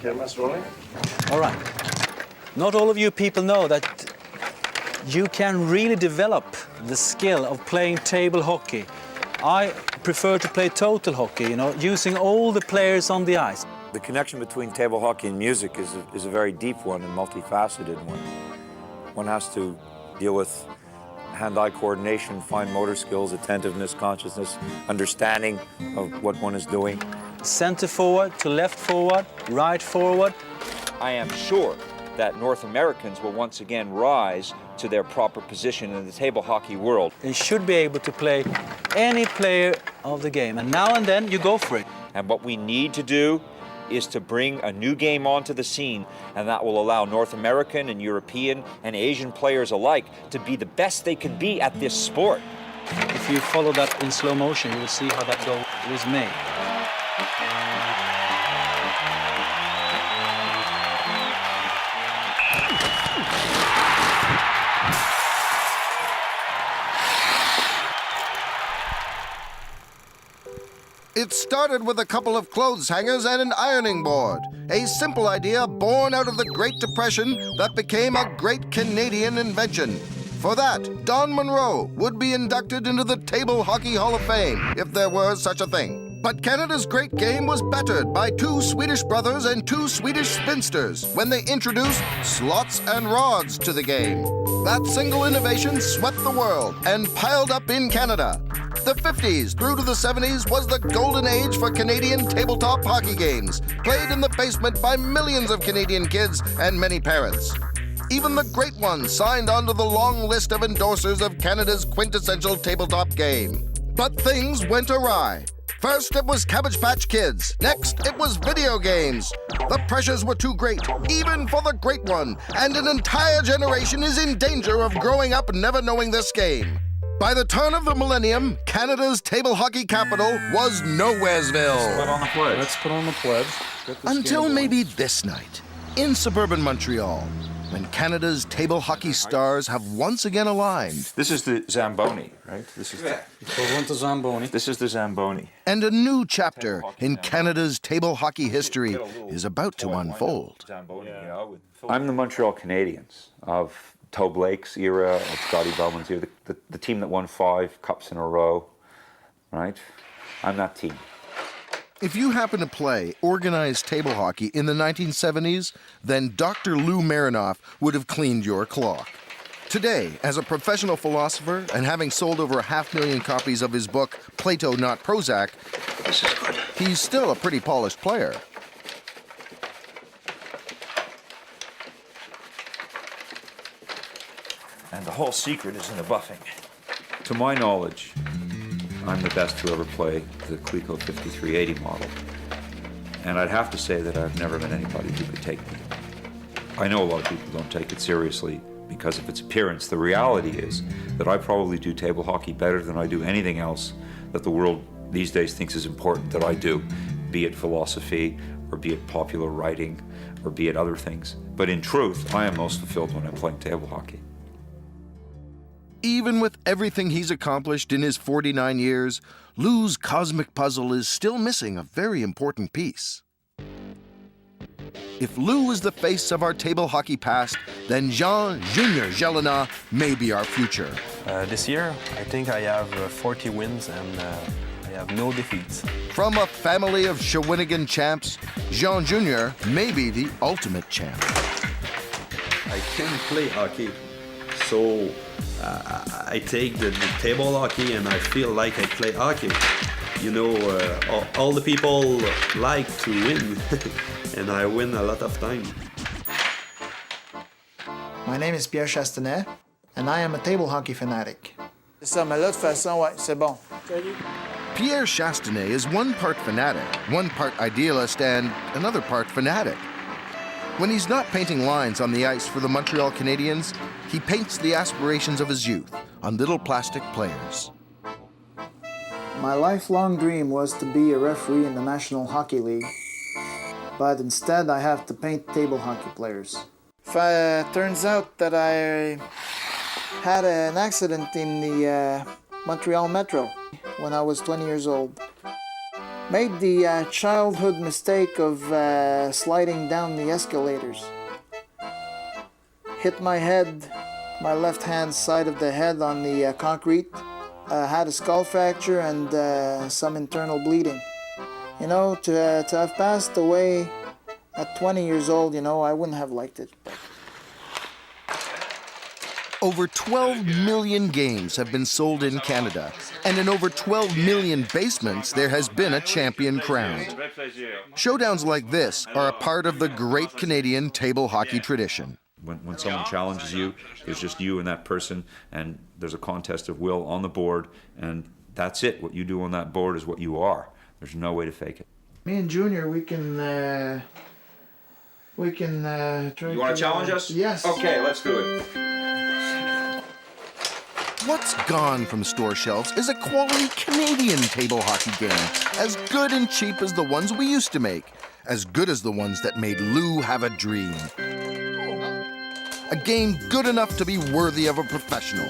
Camera's rolling. All right. Not all of you people know that you can really develop the skill of playing table hockey. I prefer to play total hockey, you know, using all the players on the ice. The connection between table hockey and music is a very deep one and multifaceted one. One has to deal with hand-eye coordination, fine motor skills, attentiveness, consciousness, understanding of what one is doing. Center forward to left forward, right forward. I am sure that North Americans will once again rise to their proper position in the table hockey world. You should be able to play any player of the game, and now and then you go for it. And what we need to do is to bring a new game onto the scene, and that will allow North American and European and Asian players alike to be the best they can be at this sport. If you follow that in slow motion, you will see how that goal was made. It started with a couple of clothes hangers and an ironing board, a simple idea born out of the Great Depression that became a great Canadian invention. For that, Don Munro would be inducted into the Table Hockey Hall of Fame, if there were such a thing. But Canada's great game was bettered by two Swedish brothers and two Swedish spinsters when they introduced slots and rods to the game. That single innovation swept the world and piled up in Canada. The 50s through to the 70s was the golden age for Canadian tabletop hockey games, played in the basement by millions of Canadian kids and many parents. Even the great ones signed onto the long list of endorsers of Canada's quintessential tabletop game. But things went awry. First, it was Cabbage Patch Kids. Next, it was video games. The pressures were too great, even for the great one, and an entire generation is in danger of growing up never knowing this game. By the turn of the millennium, Canada's table hockey capital was Nowheresville. Let's put on the pledge. Until maybe this night, in suburban Montreal, when Canada's table hockey stars have once again aligned. This is the Zamboni, right? This is Equivalent to Zamboni. This is the Zamboni. And a new chapter in Canada's table hockey history is about to unfold. I'm the Montreal Canadiens of Toe Blake's era, of Scotty Bowman's era, the team that won 5 cups in a row, right? I'm that team. If you happen to play organized table hockey in the 1970s, then Dr. Lou Marinoff would have cleaned your clock. Today, as a professional philosopher and having sold over 500,000 copies of his book, Plato Not Prozac, This is good. he's still a pretty polished player. And the whole secret is in the buffing. To my knowledge, I'm the best to ever play the Clico 5380 model. And I'd have to say that I've never met anybody who could take me. I know a lot of people don't take it seriously because of its appearance. The reality is that I probably do table hockey better than I do anything else that the world these days thinks is important that I do, be it philosophy, or be it popular writing, or be it other things. But in truth, I am most fulfilled when I'm playing table hockey. Even with everything he's accomplished in his 49 years, Lou's cosmic puzzle is still missing a very important piece. If Lou is the face of our table hockey past, then Jean Junior Jelena may be our future. This year, I think I have 40 wins and I have no defeats. From a family of Shawinigan champs, Jean Junior may be the ultimate champ. I can play hockey, so I take the table hockey and I feel like I play hockey. You know, all the people like to win, and I win a lot of time. My name is Pierre Chastanet, and I am a table hockey fanatic. C'est ça, mais là, de toute façon, ouais, c'est bon. Pierre Chastanet is one part fanatic, one part idealist, and another part fanatic. When he's not painting lines on the ice for the Montreal Canadiens, he paints the aspirations of his youth on little plastic players. My lifelong dream was to be a referee in the National Hockey League, but instead I have to paint table hockey players. Turns out that I had an accident in the Montreal Metro when I was 20 years old. Made the childhood mistake of sliding down the escalators. Hit my head, my left hand side of the head on the concrete. Had a skull fracture and some internal bleeding. You know, to have passed away at 20 years old, you know, I wouldn't have liked it. Over 12 million games have been sold in Canada, and in over 12 million basements, there has been a champion crowned. Showdowns like this are a part of the great Canadian table hockey tradition. When someone challenges you, it's just you and that person, and there's a contest of will on the board, and that's it. What you do on that board is what you are. There's no way to fake it. Me and Junior, we can try. You want to challenge us? Yes. Okay, let's do it. What's gone from store shelves is a quality Canadian table hockey game, as good and cheap as the ones we used to make, as good as the ones that made Lou have a dream. A game good enough to be worthy of a professional.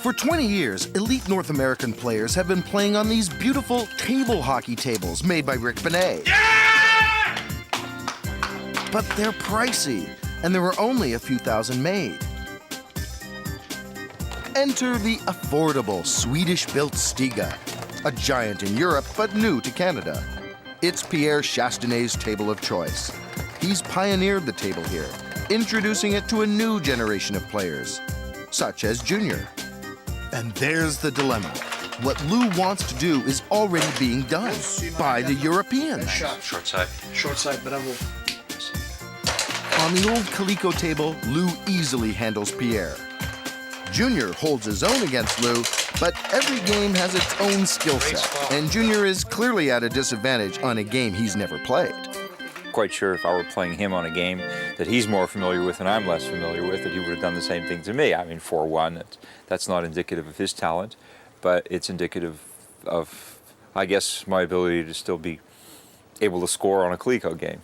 For 20 years, elite North American players have been playing on these beautiful table hockey tables made by Rick Benet. Yeah! But they're pricey, and there were only a few thousand made. Enter the affordable Swedish-built Stiga, a giant in Europe but new to Canada. It's Pierre Chastenay's table of choice. He's pioneered the table here, introducing it to a new generation of players, such as Junior. And there's the dilemma. What Lou wants to do is already being done by the Europeans. Short side. Short side, bravo. On the old Coleco table, Lou easily handles Pierre. Junior holds his own against Lou, but every game has its own skill set, and Junior is clearly at a disadvantage on a game he's never played. Quite sure if I were playing him on a game that he's more familiar with and I'm less familiar with, that he would have done the same thing to me. I mean, 4-1, that's not indicative of his talent, but it's indicative of, I guess, my ability to still be able to score on a Coleco game.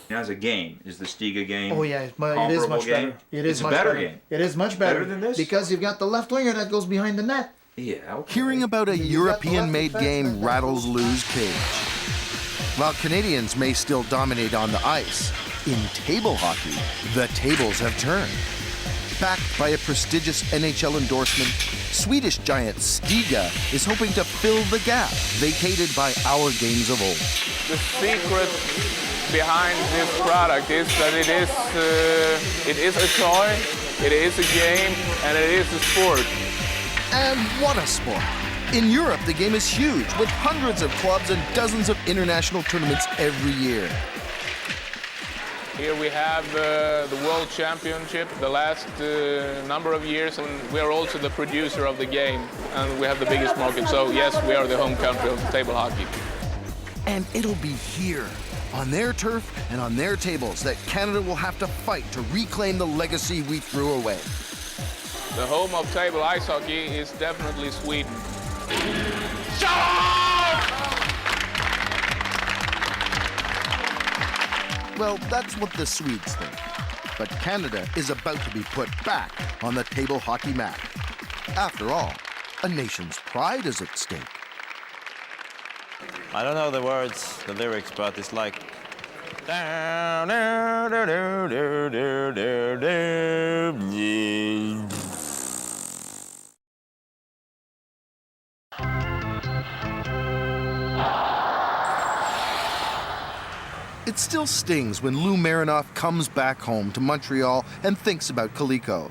As a game, is the Stiga game Oh yeah, it is comparable much game? better. It is It's a much better better. game. It is much better. Better than this? Because you've got the left winger that goes behind the net. Yeah, okay. Hearing about a You've got the European-made left game defenseman. rattles Lou's cage. While Canadians may still dominate on the ice, in table hockey, the tables have turned. Backed by a prestigious NHL endorsement, Swedish giant Stiga is hoping to fill the gap vacated by our games of old. The secret behind this product is that it is a toy, it is a game, and it is a sport. And what a sport! In Europe, the game is huge, with hundreds of clubs and dozens of international tournaments every year. Here we have the World Championship the last number of years, and we are also the producer of the game, and we have the biggest market. So yes, we are the home country of table hockey. And it'll be here, on their turf and on their tables, that Canada will have to fight to reclaim the legacy we threw away. The home of table ice hockey is definitely Sweden. Well, that's what the Swedes think. But Canada is about to be put back on the table hockey map. After all, a nation's pride is at stake. I don't know the words, the lyrics, but it's like. It still stings when Lou Marinoff comes back home to Montreal and thinks about Coleco.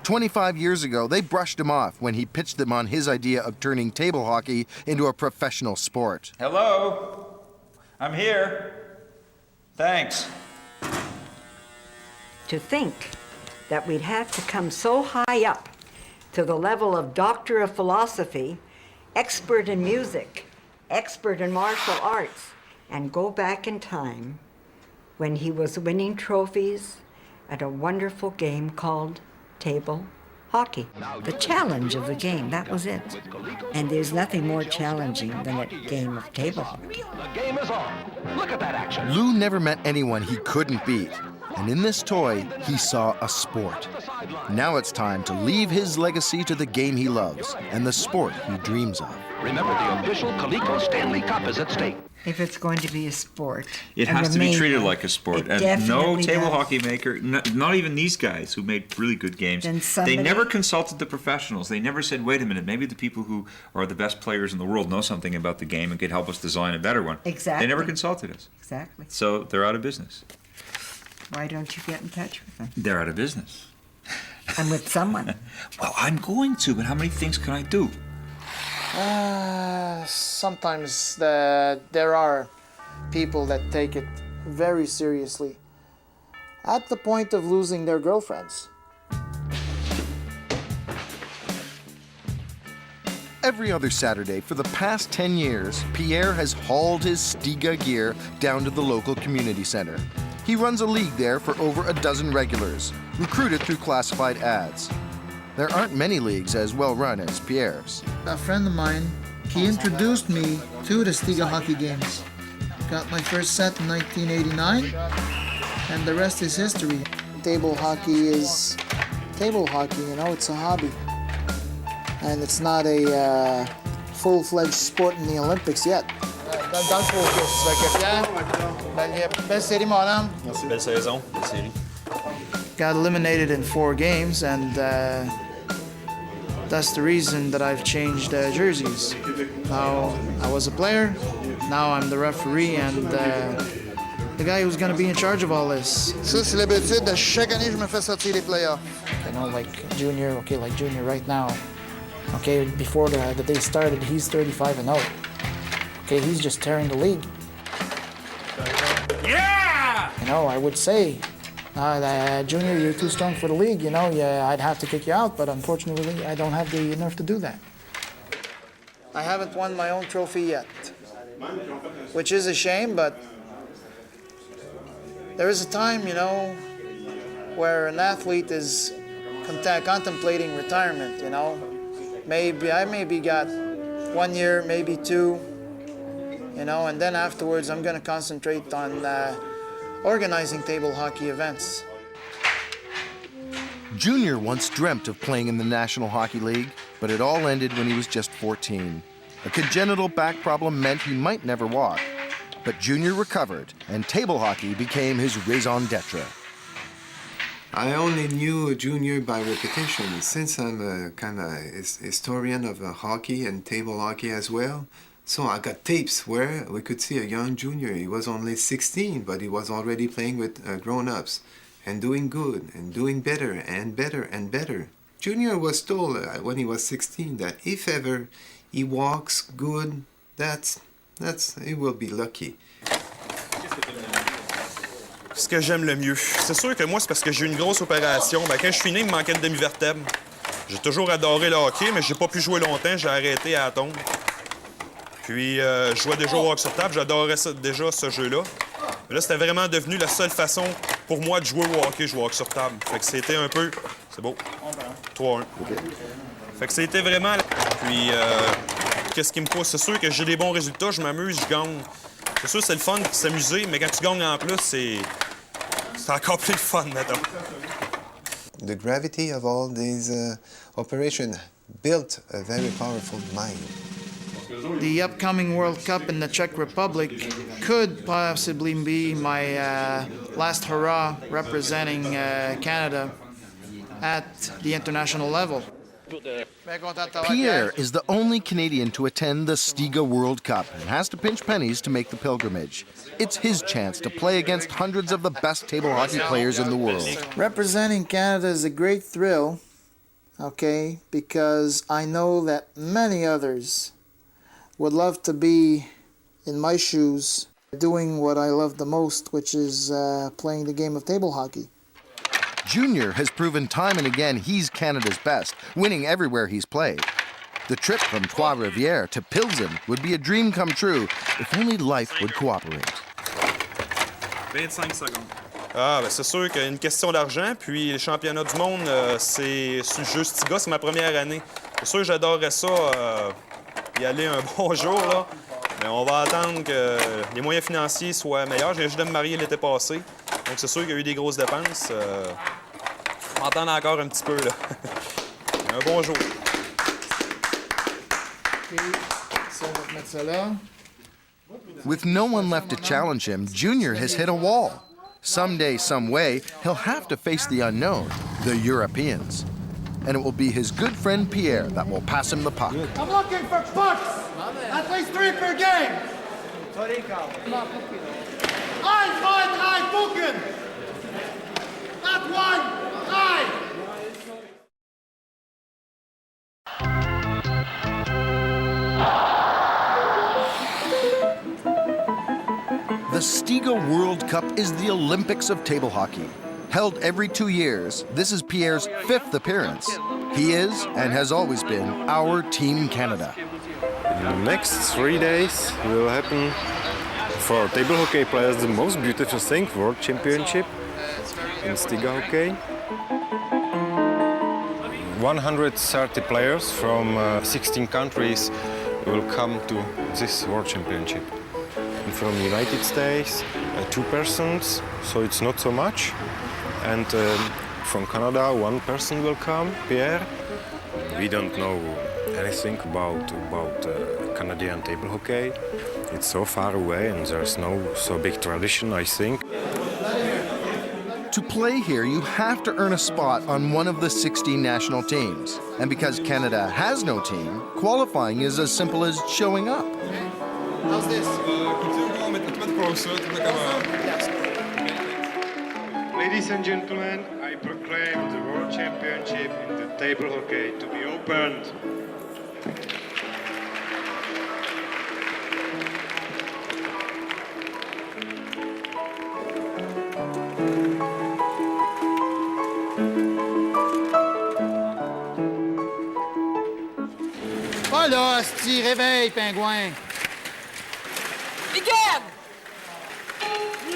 25 years ago, they brushed him off when he pitched them on his idea of turning table hockey into a professional sport. Hello? I'm here. Thanks. To think that we'd have to come so high up to the level of Doctor of Philosophy, expert in music, expert in martial arts, and go back in time when he was winning trophies at a wonderful game called table hockey. The challenge of the game, that was it. And there's nothing more challenging than a game of table hockey. Lou never met anyone he couldn't beat. and in this toy, he saw a sport. Now it's time to leave his legacy to the game he loves and the sport he dreams of. Remember, the official Coleco Stanley Cup is at stake. If it's going to be a sport. It and has to be remain treated one, like a sport. it And no definitely table does. hockey maker, not even these guys who made really good games, Then they somebody- never consulted the professionals. They never said, wait a minute, maybe the people who are the best players in the world know something about the game and could help us design a better one. Exactly. They never consulted us. Exactly. So they're out of business. Why don't you get in touch with them? They're out of business. And with someone. Well, I'm going to, but how many things can I do? Sometimes there are people that take it very seriously, at the point of losing their girlfriends. Every other Saturday for the past 10 years, Pierre has hauled his Stiga gear down to the local community center. He runs a league there for over a dozen regulars, recruited through classified ads. There aren't many leagues as well run as Pierre's. A friend of mine, he introduced me to the Stiga hockey games. Got my first set in 1989, and the rest is history. Table hockey is table hockey, you know, it's a hobby. And it's not a full-fledged sport in the Olympics yet. Dans le focus, fait que Pierre, belle série, mon homme. Merci, belle saison, belle série. Got eliminated in 4 games, and that's the reason that I've changed jerseys. Now, I was a player, now I'm the referee and the guy who's gonna be in charge of all this. Ça, c'est l'habitude de chaque année, je me fais sortir les playoffs. You know, like junior, okay, like junior right now. Okay, before the day started, he's 35-0. Okay, he's just tearing the league. Yeah! You know, I would say, junior, you're too strong for the league. You know, yeah, I'd have to kick you out, but unfortunately, I don't have the nerve to do that. I haven't won my own trophy yet, which is a shame, but there is a time, you know, where an athlete is contemplating retirement, you know. I maybe got 1 year, maybe 2, you know, and then afterwards I'm going to concentrate on organizing table hockey events. Junior once dreamt of playing in the National Hockey League, but it all ended when he was just 14. A congenital back problem meant he might never walk. But Junior recovered, and table hockey became his raison d'etre. I only knew Junior by repetition, since I'm a kind of historian of hockey and table hockey as well. So I got tapes where we could see a young Junior. He was only 16, but he was already playing with grown-ups and doing good and doing better and better and better. Junior was told when he was 16 that if ever he walks good, he will be lucky. Ce que j'aime le mieux, c'est sûr que moi, c'est parce que j'ai eu une grosse opération. Ben, quand je suis né, il me manquait une demi-vertèbre. J'ai toujours adoré le hockey, mais j'ai pas pu jouer longtemps. J'ai arrêté à la tombe. Puis, je jouais déjà au hockey sur table. J'adorais déjà ce jeu-là. Mais là, c'était vraiment devenu la seule façon pour moi de jouer au hockey, jouer au hockey sur table. Fait que c'était un peu... C'est beau. 3-1. Fait que c'était vraiment... Puis, qu'est-ce qui me pousse? C'est sûr que j'ai des bons résultats, je m'amuse, je gagne. C'est sûr, c'est le fun de s'amuser, mais quand tu gagnes en plus, c'est encore plus le fun, mettons. The gravity of all these operations built a very powerful mind. The upcoming World Cup in the Czech Republic could possibly be my last hurrah representing Canada at the international level. Pierre is the only Canadian to attend the Stiga World Cup and has to pinch pennies to make the pilgrimage. It's his chance to play against hundreds of the best table hockey players in the world. Representing Canada is a great thrill, okay, because I know that many others would love to be in my shoes doing what I love the most, which is playing the game of table hockey. Junior has proven time and again he's Canada's best, winning everywhere he's played. The trip from Trois-Rivières to Pilsen would be a dream come true if only life would cooperate. 25 secondes. Ah, ben c'est sûr qu'il y a une question d'argent. Puis les championnats du monde, c'est sur le jeu Stiga, c'est ma première année. C'est sûr que j'adorerais ça, y aller un bon jour, là. Mais on va attendre que les moyens financiers soient meilleurs. Je viens juste de me marier l'été passé. Donc c'est sûr qu'il y a eu des grosses dépenses. On m'entend encore un petit peu, là. Un bon jour. With no one left to challenge him, Junior has hit a wall. Someday, some way, he'll have to face the unknown, the Europeans. And it will be his good friend Pierre that will pass him the puck. I'm looking for pucks! At least 3 per game! I Buchen! Not one! The Stiga World Cup is the Olympics of table hockey. Held every 2 years, this is Pierre's 5th appearance. He is, and has always been, our Team Canada. In the next 3 days will happen for table hockey players the most beautiful thing, World Championship in Stiga hockey. 130 players from 16 countries will come to this World Championship. And from the United States, 2 persons, so it's not so much. And from Canada, 1 person will come, Pierre. We don't know anything about Canadian table hockey. It's so far away and there's no so big tradition, I think. To play here, you have to earn a spot on one of the 16 national teams. And because Canada has no team, qualifying is as simple as showing up. How's this? Ladies and gentlemen, I proclaim the World Championship in the table hockey to be opened. Pas là, asti, réveille, pingouin! Begin!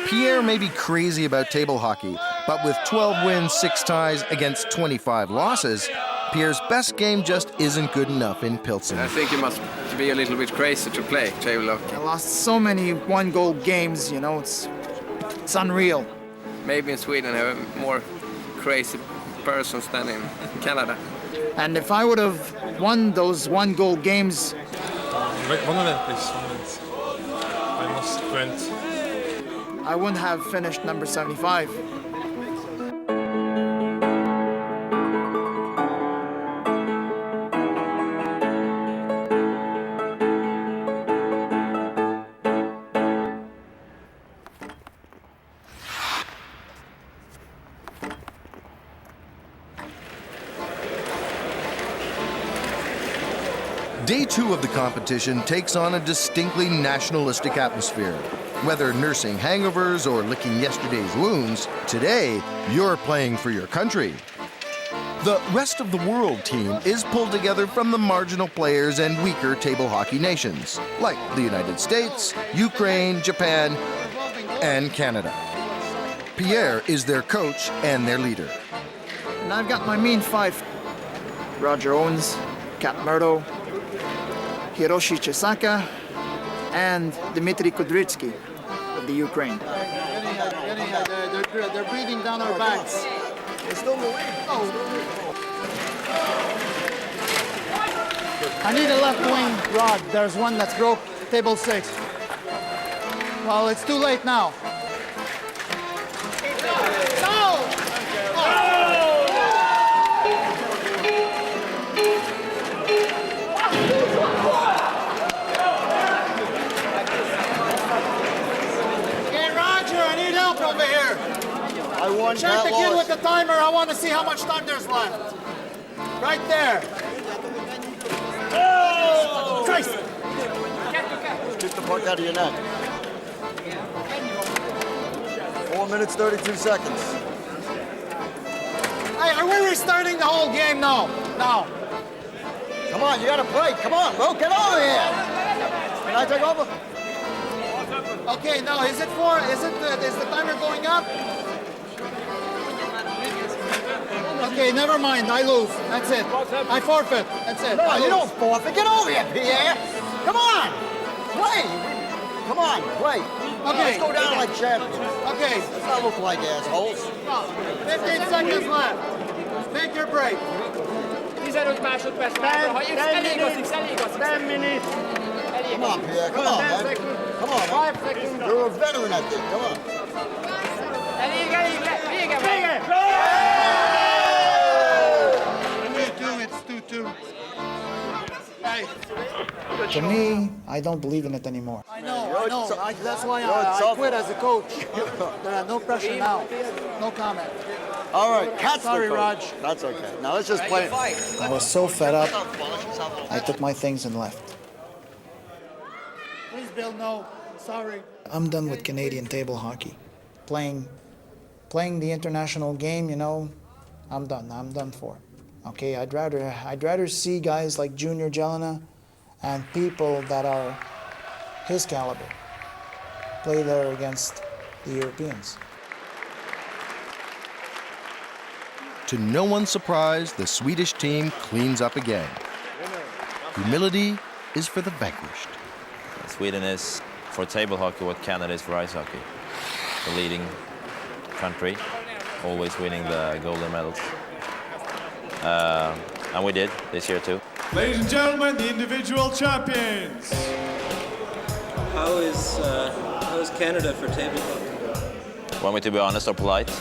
Pierre may be crazy about table hockey, but with 12 wins, 6 ties against 25 losses, Pierre's best game just isn't good enough in Pilsen. I think you must be a little bit crazy to play table hockey. I lost so many one-goal games, you know, it's unreal. Maybe in Sweden have more crazy persons than in Canada. And if I would have won those one-goal games... 1 minute, please, 1 minute. I must sprint. I wouldn't have finished number 75. Day 2 of the competition takes on a distinctly nationalistic atmosphere. Whether nursing hangovers or licking yesterday's wounds, today you're playing for your country. The rest of the world team is pulled together from the marginal players and weaker table hockey nations, like the United States, Ukraine, Japan, and Canada. Pierre is their coach and their leader. And I've got my mean 5. Roger Owens, Kat Murdo, Hiroshi Chisaka, and Dmitry Kudrytsky of the Ukraine. They're breathing down our backs. They're still moving. Oh. I need a left wing rod. There's one that's broke, table 6. Well, it's too late now. No! Over here. I won. Check the kid with the timer. I want to see how much time there's left. Right there. Oh! Christ! Get the puck out of your net. 4 minutes, 32 seconds. Hey, are we restarting the whole game now? No. Come on, you got to play. Come on, bro, get over here. Can I take over? Okay, now is it for? Is the timer going up? Okay, never mind. I lose. That's it. I forfeit. That's it. No, you don't forfeit. Get over here, Pierre. Come on. Play. Come Come on, play. Okay. Let's go down like champions. Okay. Let's not look like assholes. 15 seconds left. Take your break. 15 másodperc már. Ha elég az, elég az. 10 minutes. Come on, Pierre. Come on, man. Come on, man. 5 seconds. You're a veteran at this. Come on. Elég, vége van. It's 2-2. To me, I don't believe in it anymore. I know. That's why I quit as a coach. No pressure now. No comment. All right, catch Sorry, the coach. Raj. That's okay. Now let's just play. I was so fed up, I took my things and left. Please, Bill, no. Sorry. I'm done with Canadian table hockey. Playing the international game, you know, I'm done for. Okay, I'd rather see guys like Junior Jelena and people that are his caliber play there against the Europeans. To no one's surprise, the Swedish team cleans up again. Humility is for the vanquished. Sweden is for table hockey what Canada is for ice hockey. The leading country, always winning the golden medals. And we did this year too. Ladies and gentlemen, the individual champions. How is Canada for table hockey? Want me to be honest or polite?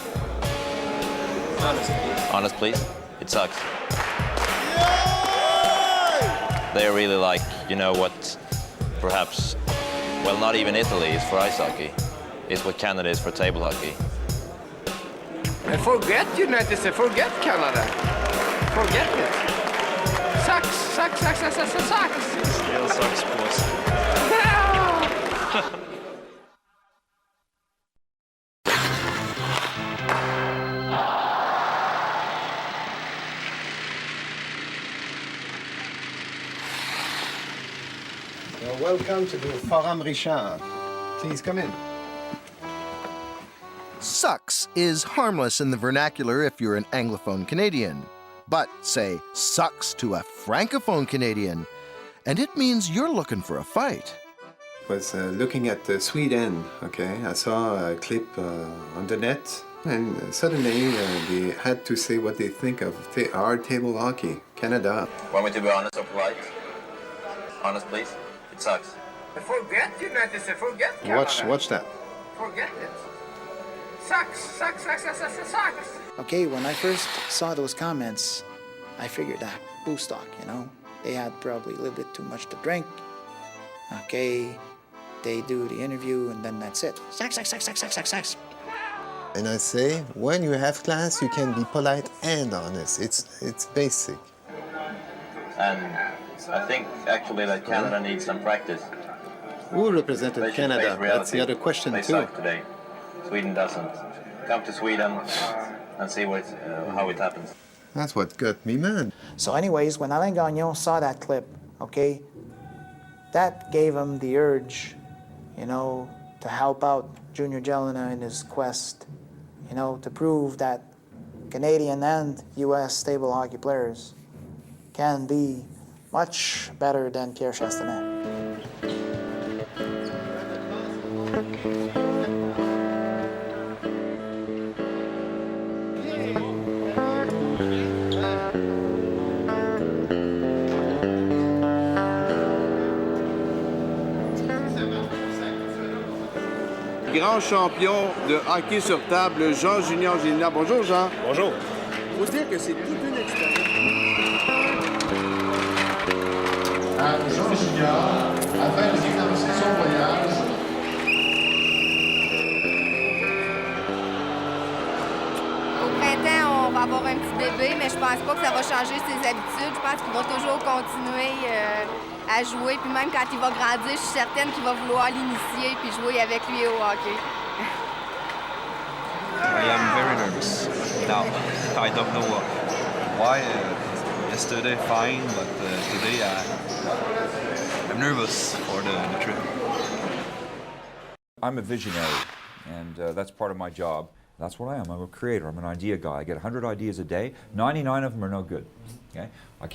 Honest, please. Honest, please. It sucks. They're really like, you know what, perhaps, well, not even Italy is for ice hockey. It's what Canada is for table hockey. And forget United States, forget Canada. Forget it. Sucks. Still sucks, boys. Welcome to the Forum Richard. Please come in. Sucks is harmless in the vernacular if you're an Anglophone Canadian. But say sucks to a Francophone Canadian, and it means you're looking for a fight. Was looking at Sweden, okay? I saw a clip on the net, and suddenly they had to say what they think of our table hockey, Canada. Want me to be honest or polite? Honest, please. It sucks. Forget United States, forget Canada. Watch that. Forget it. Sucks. Okay, when I first saw those comments, I figured that boost stock, you know, they had probably a little bit too much to drink. Okay, they do the interview and then that's it. Sucks. And I say, when you have class, you can be polite and honest. It's basic. And I think actually that Canada needs some practice. Who represented Canada? That's the other question they too. Suck today. Sweden doesn't. Come to Sweden and see how it happens. That's what got me mad. So anyways, when Alain Gagnon saw that clip, okay, that gave him the urge, you know, to help out Junior Jelena in his quest, you know, to prove that Canadian and U.S. table hockey players can be much better than Pierre Chastanet. Grand champion de hockey sur table, Jean Junior Gélina. Bonjour, Jean. Bonjour. Il faut se dire que c'est toute une expérience. Jean Junior, après les examens de son voyage. Au printemps, on va avoir un petit bébé, mais je pense pas que ça va changer ses habitudes. Je pense qu'il va toujours continuer à jouer. Puis même quand il va grandir, je suis certaine qu'il va vouloir l'initier puis jouer avec lui au hockey. I am very nervous now. I don't know why. Yesterday fine, but today I'm nervous for the trip. I'm a visionary, and that's part of my job. That's what I am. I'm a creator. I'm an idea guy. I get 100 ideas a day. 99 of them are no good. Okay?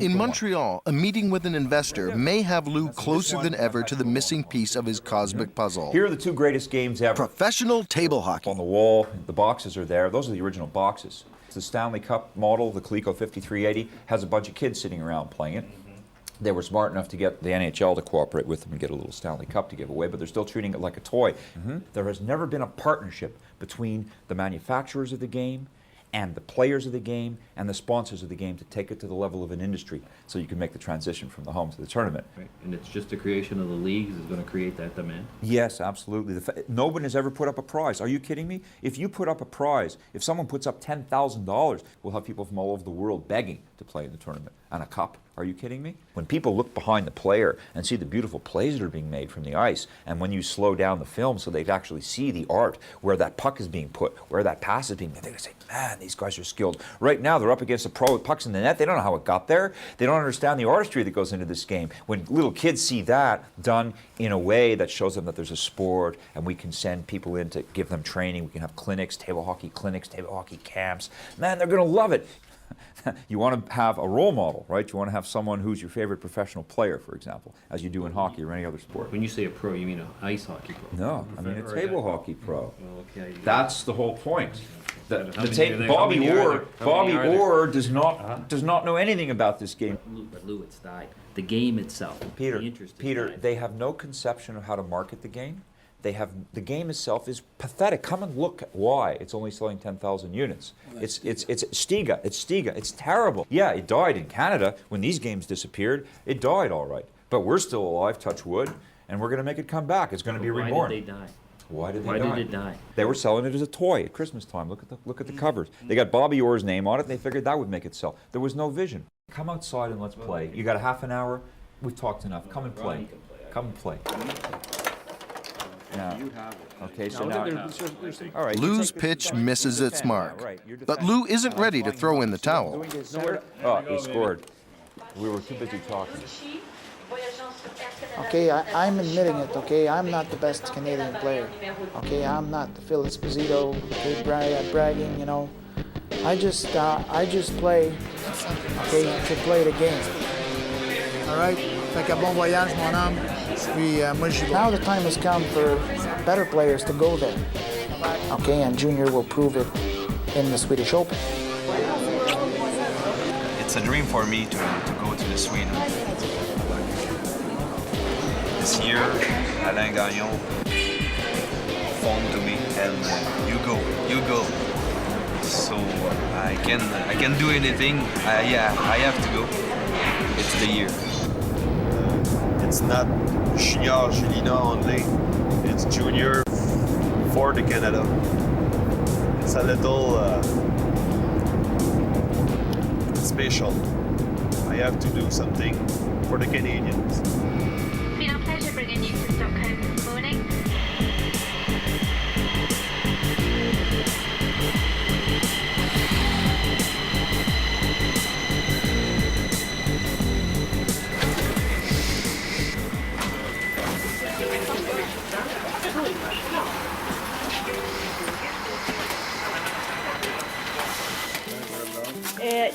In Montreal, a meeting with an investor may have Lou closer than ever to the missing piece of his cosmic puzzle. Here are the two greatest games ever. Professional table hockey. On the wall, the boxes are there. Those are the original boxes. The Stanley Cup model, the Coleco 5380, has a bunch of kids sitting around playing it. They were smart enough to get the NHL to cooperate with them and get a little Stanley Cup to give away, but they're still treating it like a toy. There has never been a partnership between the manufacturers of the game and the players of the game and the sponsors of the game to take it to the level of an industry so you can make the transition from the home to the tournament. Right. And it's just the creation of the leagues is going to create that demand? Yes, absolutely. No one has ever put up a prize. Are you kidding me? If you put up a prize, if someone puts up $10,000, we'll have people from all over the world begging to play in the tournament. And a cup. Are you kidding me? When people look behind the player and see the beautiful plays that are being made from the ice, and when you slow down the film so they can actually see the art, where that puck is being put, where that pass is being made, they're going to say, man, these guys are skilled. Right now, they're up against a pro with pucks in the net. They don't know how it got there. They don't understand the artistry that goes into this game. When little kids see that done in a way that shows them that there's a sport, and we can send people in to give them training, we can have clinics, table hockey camps, man, they're going to love it. You want to have a role model, right? You want to have someone who's your favorite professional player, for example, as you do in hockey or any other sport. When you say a pro, you mean an ice hockey pro? No, I mean a table hockey pro. Well, okay. That's the whole point. Bobby Orr does not know anything about this game. But Lou, it's died. The game itself. Peter, they have no conception of how to market the game. The game itself is pathetic. Come and look at why it's only selling 10,000 units. It's Stiga. It's terrible. Yeah, it died in Canada when these games disappeared. It died all right, but we're still alive. Touch wood, and we're going to make it come back. It's going to be reborn. Why did they die? Why did it die? They were selling it as a toy at Christmas time. Look at the covers. They got Bobby Orr's name on it, and they figured that would make it sell. There was no vision. Come outside and let's play. You got a half an hour. We've talked enough. Come and play. Come and play. Now, okay, so now, all right. Lou's pitch misses its mark, but Lou isn't ready to throw in the towel. Oh, he scored. We were too busy talking. Okay, I'm admitting it, okay? I'm not the best Canadian player. Okay, I'm not the Phil Esposito, okay, bragging, you know. I just play, okay, to play the game. All right? Fait que bon voyage, mon homme. Puis, moi, now the time has come for better players to go there. Okay, and Junior will prove it in the Swedish Open. It's a dream for me to go to the Sweden. This year, Alain Gagnon phoned to me and you go. So I can do anything. Yeah, I have to go. It's the year. It's not junior, Julina only. It's junior for the Canada. It's a little special. I have to do something for the Canadians. It's been our pleasure bringing you to Stockholm this morning.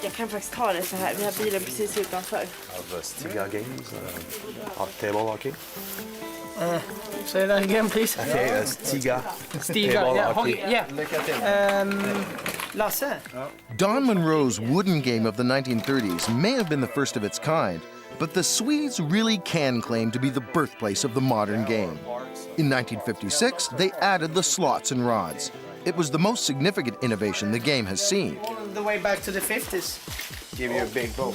Jag kan faktiskt ta det så här. Vi har bilen precis utanför. Of Stiga games, of table hockey. Say that again, please. Okay, Stiga. Stiga, yeah, hockey, yeah. Lasse? Don Monroe's wooden game of the 1930s may have been the first of its kind, but the Swedes really can claim to be the birthplace of the modern game. In 1956, they added the slots and rods. It was the most significant innovation the game has seen. All the way back to the 50s. Give you a big book.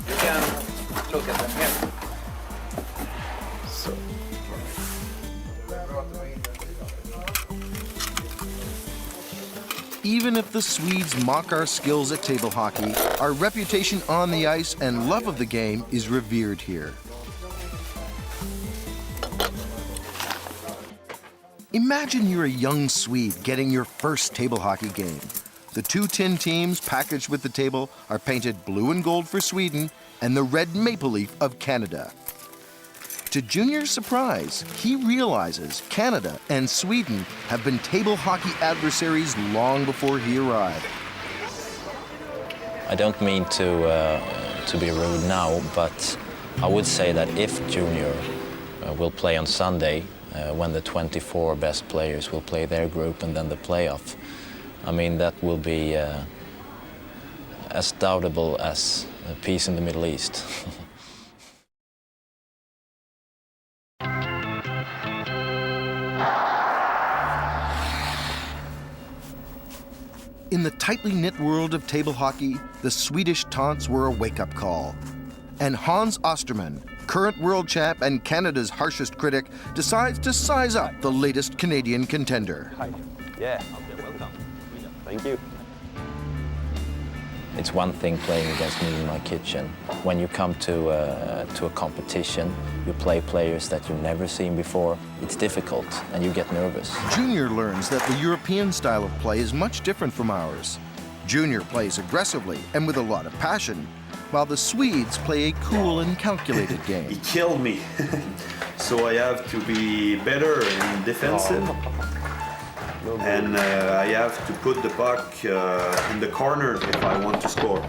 You can look at them here. So. Even if the Swedes mock our skills at table hockey, our reputation on the ice and love of the game is revered here. Imagine you're a young Swede getting your first table hockey game. The two tin teams packaged with the table are painted blue and gold for Sweden and the red maple leaf of Canada. To Junior's surprise, he realizes Canada and Sweden have been table hockey adversaries long before he arrived. I don't mean to be rude now, but I would say that if Junior will play on Sunday, when the 24 best players will play their group and then the playoff, I mean, that will be as doubtable as peace in the Middle East. In the tightly knit world of table hockey, the Swedish taunts were a wake-up call. And Hans Osterman, current world champ and Canada's harshest critic, decides to size up the latest Canadian contender. Hi. Yeah, welcome. Thank you. It's one thing playing against me in my kitchen. When you come to a competition, you play players that you've never seen before. It's difficult, and you get nervous. Junior learns that the European style of play is much different from ours. Junior plays aggressively and with a lot of passion, while the Swedes play a cool and calculated game. He killed me, so I have to be better in defensive. And I have to put the puck in the corner if I want to score.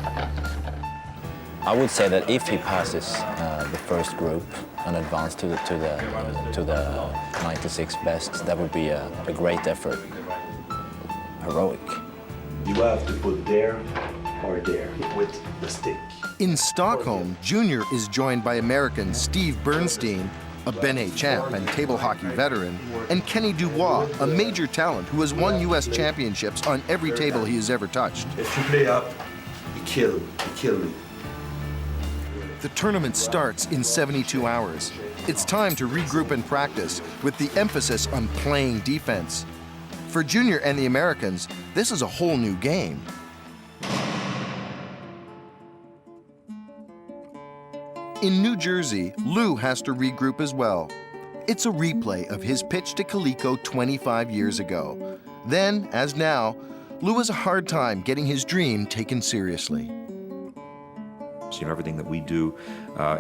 I would say that if he passes the first group and advances to the 96 best, that would be a great effort. Heroic. You have to put there or there with the stick. In Stockholm, Junior is joined by American Steve Bernstein, a Bene champ and table hockey veteran, and Kenny Dubois, a major talent who has won U.S. championships on every table he has ever touched. If you play up, you kill me. The tournament starts in 72 hours. It's time to regroup and practice, with the emphasis on playing defense. For Junior and the Americans, this is a whole new game. In New Jersey, Lou has to regroup as well. It's a replay of his pitch to Kaliko 25 years ago. Then, as now, Lou has a hard time getting his dream taken seriously. You know, everything that we do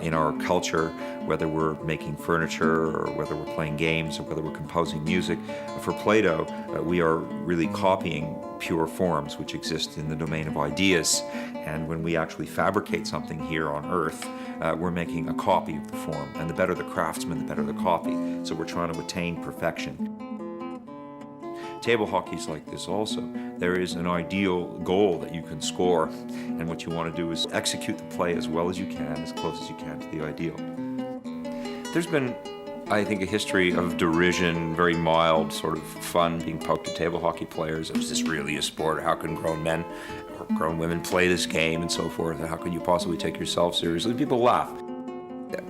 in our culture, whether we're making furniture or whether we're playing games or whether we're composing music, for Plato, we are really copying pure forms which exist in the domain of ideas. And when we actually fabricate something here on Earth, we're making a copy of the form. And the better the craftsman, the better the copy. So we're trying to attain perfection. Table hockey is like this also. There is an ideal goal that you can score, and what you want to do is execute the play as well as you can, as close as you can to the ideal. There's been, I think, a history of derision, very mild sort of fun being poked at table hockey players. Is this really a sport? How can grown men or grown women play this game and so forth? How can you possibly take yourself seriously? People laugh.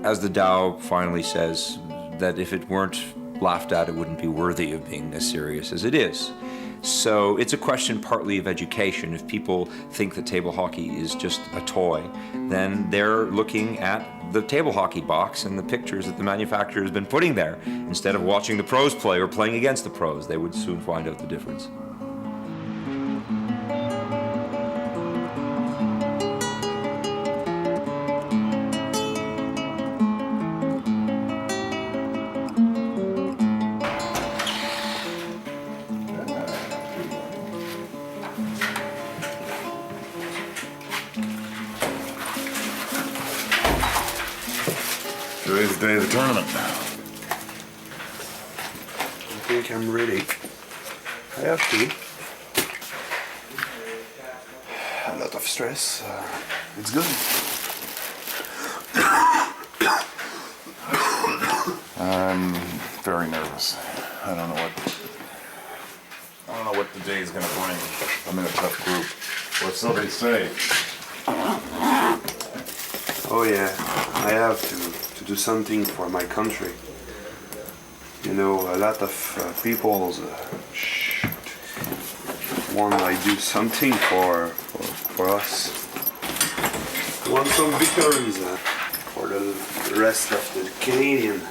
As the Tao finally says, that if it weren't laughed at, it wouldn't be worthy of being as serious as it is. So it's a question partly of education. If people think that table hockey is just a toy, then they're looking at the table hockey box and the pictures that the manufacturer has been putting there instead of watching the pros play or playing against the pros. They would soon find out the difference. Today's the day of the tournament now. I think I'm ready. I have to. A lot of stress. It's good. I'm very nervous. I don't know what the day is going to bring. I'm in a tough group. What's somebody say? Oh yeah, I have to do something for my country. You know, a lot of people want I do something for us. Want some victories for the rest of the Canadian.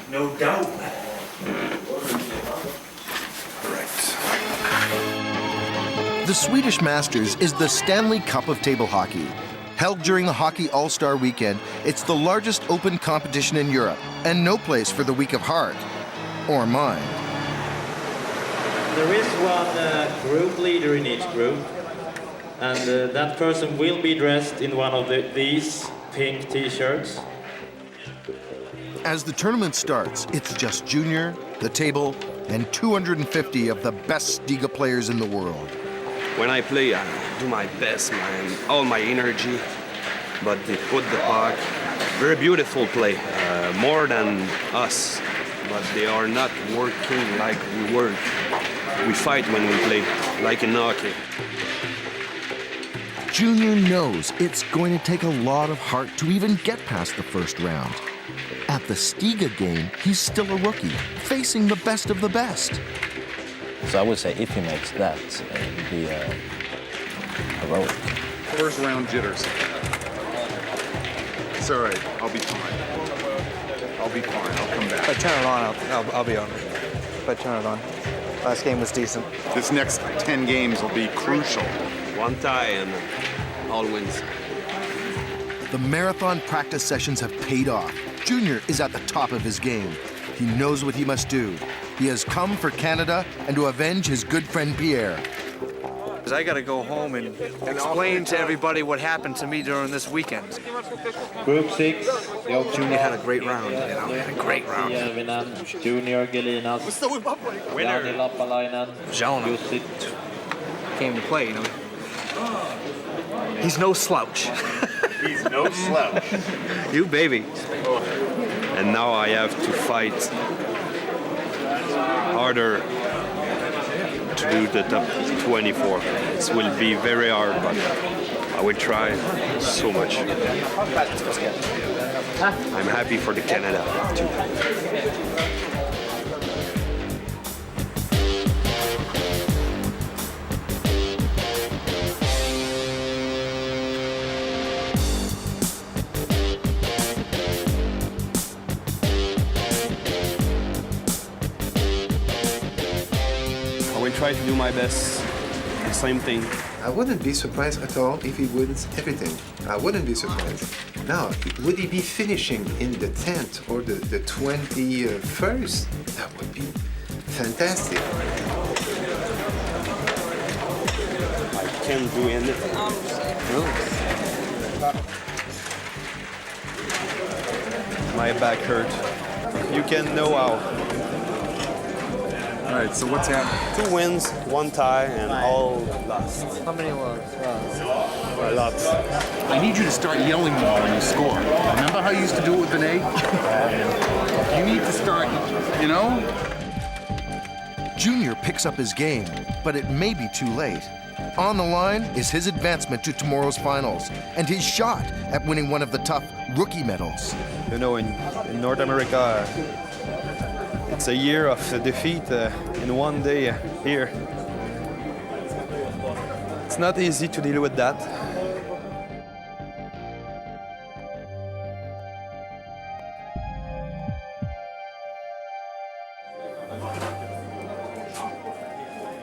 No doubt. Correct. The Swedish Masters is the Stanley Cup of table hockey. Held during the Hockey All-Star Weekend, it's the largest open competition in Europe, and no place for the weak of heart or mind. There is one group leader in each group, and that person will be dressed in one of these pink t-shirts. As the tournament starts, it's just Junior, the table, and 250 of the best Stiga players in the world. When I play, I do my best, man, all my energy, but they put the puck. Very beautiful play, more than us, but they are not working like we work. We fight when we play, like in hockey. Junior knows it's going to take a lot of heart to even get past the first round. At the Stiga game, he's still a rookie, facing the best of the best. So I would say if he makes that, it would be heroic. First round jitters. It's all right. I'll be fine. I'll be fine. I'll come back. If I turn it on, I'll be on. If I turn it on. Last game was decent. This next 10 games will be crucial. One tie and all wins. The marathon practice sessions have paid off. Junior is at the top of his game. He knows what he must do. He has come for Canada and to avenge his good friend Pierre. I gotta go home and explain to everybody what happened to me during this weekend. Group 6. Junior had a great round. He had a great round. Junior Gelinas. Winner. Jonah came to play, He's no slouch. He's no slouch. You baby. And now I have to fight harder to do the top 24. It will be very hard, but I will try so much. I'm happy for the Canada too. Try to do my best. The same thing. I wouldn't be surprised at all if he wins everything. I wouldn't be surprised. Now, would he be finishing in the 10th or the 21st? That would be fantastic. I can't do anything. My back hurt. You can know how. All right, so what's happening? 2 wins, 1 tie, and all lost. How many was? Lots. I need you to start yelling more when you score. Remember how you used to do it with an egg? You need to start, Junior picks up his game, but it may be too late. On the line is his advancement to tomorrow's finals and his shot at winning one of the tough rookie medals. In North America, it's a year of defeat in one day here. It's not easy to deal with that.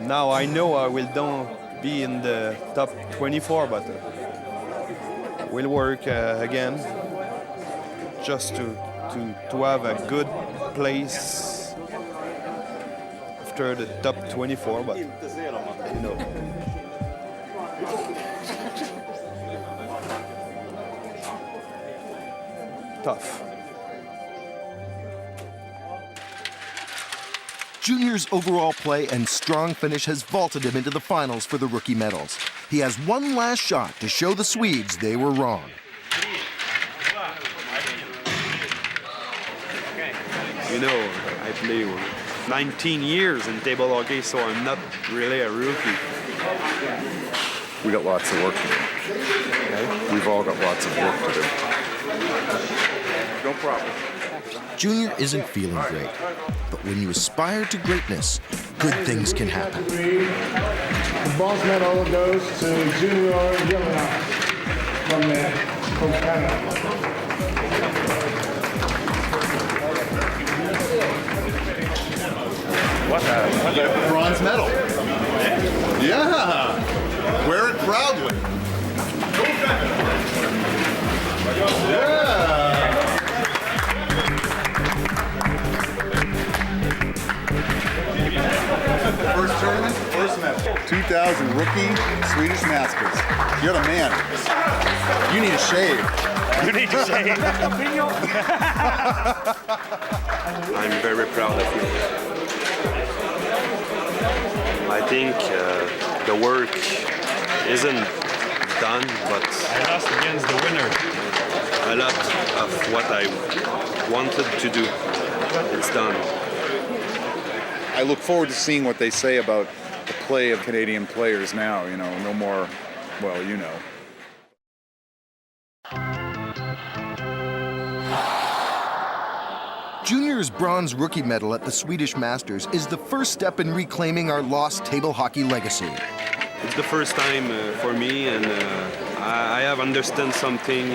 Now I know I will don't be in the top 24, but we'll work again just to have a good place after the top 24, but tough. Junior's overall play and strong finish has vaulted him into the finals for the rookie medals. He has one last shot to show the Swedes they were wrong. I play 19 years in table hockey, so I'm not really a rookie. We got lots of work to do. Okay? We've all got lots of work to do. No problem. Junior isn't feeling great, but when you aspire to greatness, good things can happen. The bronze medal goes to Junior Gelinas from Canada. What a bronze medal. Yeah. Wear it proudly. 2000 rookie Swedish Masters. You're the man. You need a shave. You need to shave. I'm very proud of you. I think the work isn't done, but I lost against the winner. a lot of what I wanted to do, it's done. I look forward to seeing what they say about the play of Canadian players now. You know, no more, well, you know. Junior's bronze rookie medal at the Swedish Masters is the first step in reclaiming our lost table hockey legacy. It's the first time for me, and I have understood something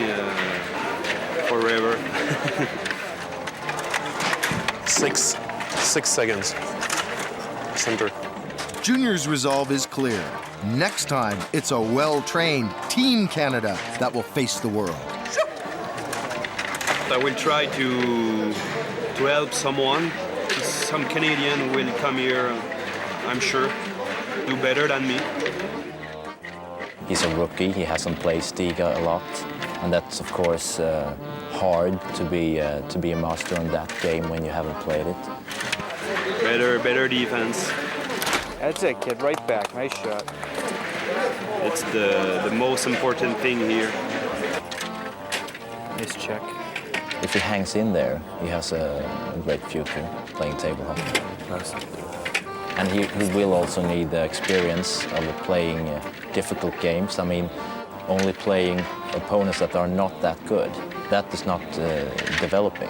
forever. 6 seconds. Center. Junior's resolve is clear. Next time, it's a well-trained Team Canada that will face the world. I will try to help someone. Some Canadian will come here, I'm sure, do better than me. He's a rookie, he hasn't played Stiga a lot, and that's of course hard to be a master in that game when you haven't played it. Better defense. That's it, kid. Right back. Nice shot. It's the most important thing here. Nice check. If he hangs in there, he has a great future playing table hockey. And he will also need the experience of playing difficult games. I mean, only playing opponents that are not that good. That is not developing.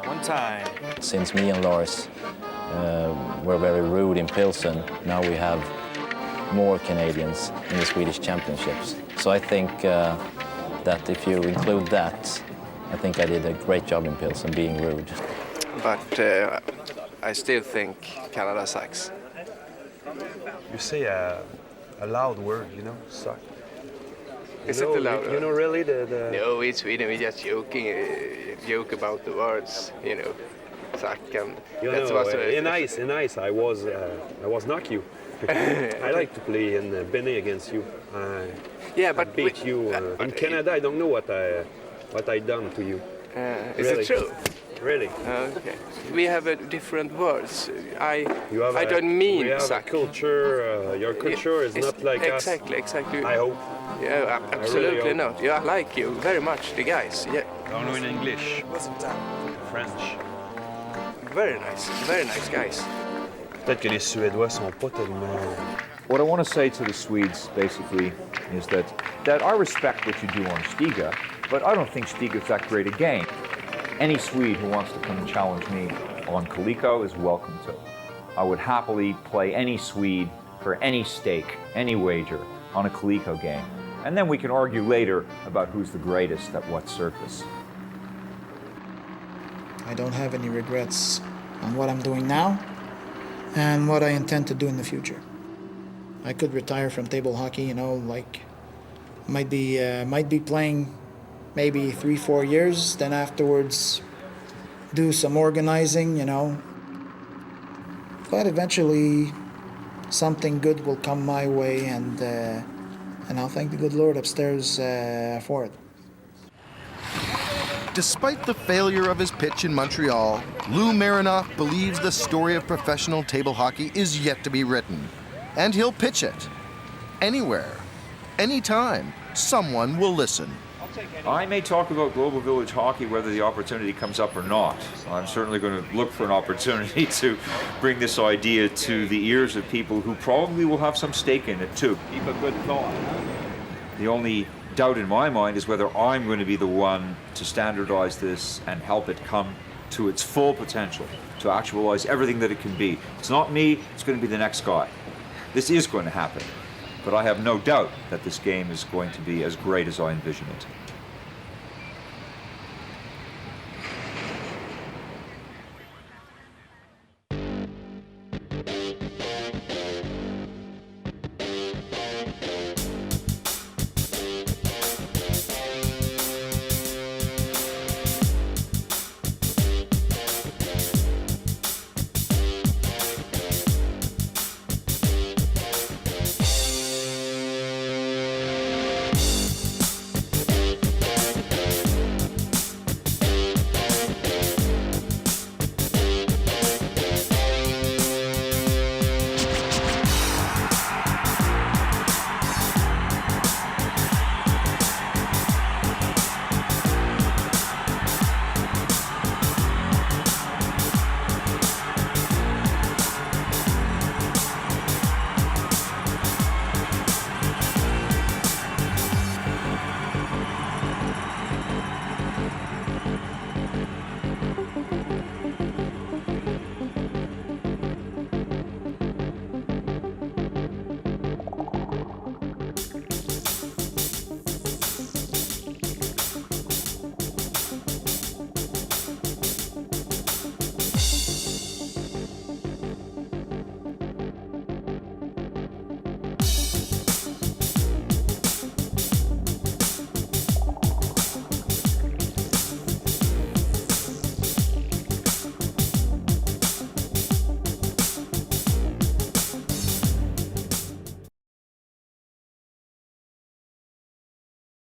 One time. Since me and Lars were very rude in Pilsen, now we have more Canadians in the Swedish Championships. So I think that if you include that, I think I did a great job in Pilsen being rude. But I still think Canada sucks. You say a loud word, you know, suck. Is it a loud word? You know, really the... No, in Sweden we're just joking, joke about the words, you know, suck and... You know, in ice, I was knock you. I like to play in Benny against you. Yeah, but I beat you. In Canada, I don't know what I done to you. Is it true? Really? Okay. We have different words. I I don't mean we have suck. A culture. Your culture is not like us. Exactly. I hope. Yeah, absolutely really not. Yeah, I like you very much, the guys. Yeah. Don't know in English. French. Very nice guys. Peut-être que les Suédois sont pas tellement. What I want to say to the Swedes, basically, is that I respect what you do on Stiga, but I don't think Stiga's that great a game. Any Swede who wants to come and challenge me on Coleco is welcome to. I would happily play any Swede for any stake, any wager on a Coleco game. And then we can argue later about who's the greatest at what surface. I don't have any regrets on what I'm doing now and what I intend to do in the future. I could retire from table hockey, you know, like might be playing maybe 3-4 years, then afterwards do some organizing, you know. But eventually something good will come my way, and I'll thank the good Lord upstairs for it. Despite the failure of his pitch in Montreal, Lou Marinoff believes the story of professional table hockey is yet to be written. And he'll pitch it. Anywhere, anytime, someone will listen. I may talk about Global Village Hockey whether the opportunity comes up or not. I'm certainly going to look for an opportunity to bring this idea to the ears of people who probably will have some stake in it too. Keep a good thought. The only doubt in my mind is whether I'm going to be the one to standardize this and help it come to its full potential, to actualize everything that it can be. It's not me, it's going to be the next guy. This is going to happen, but I have no doubt that this game is going to be as great as I envision it.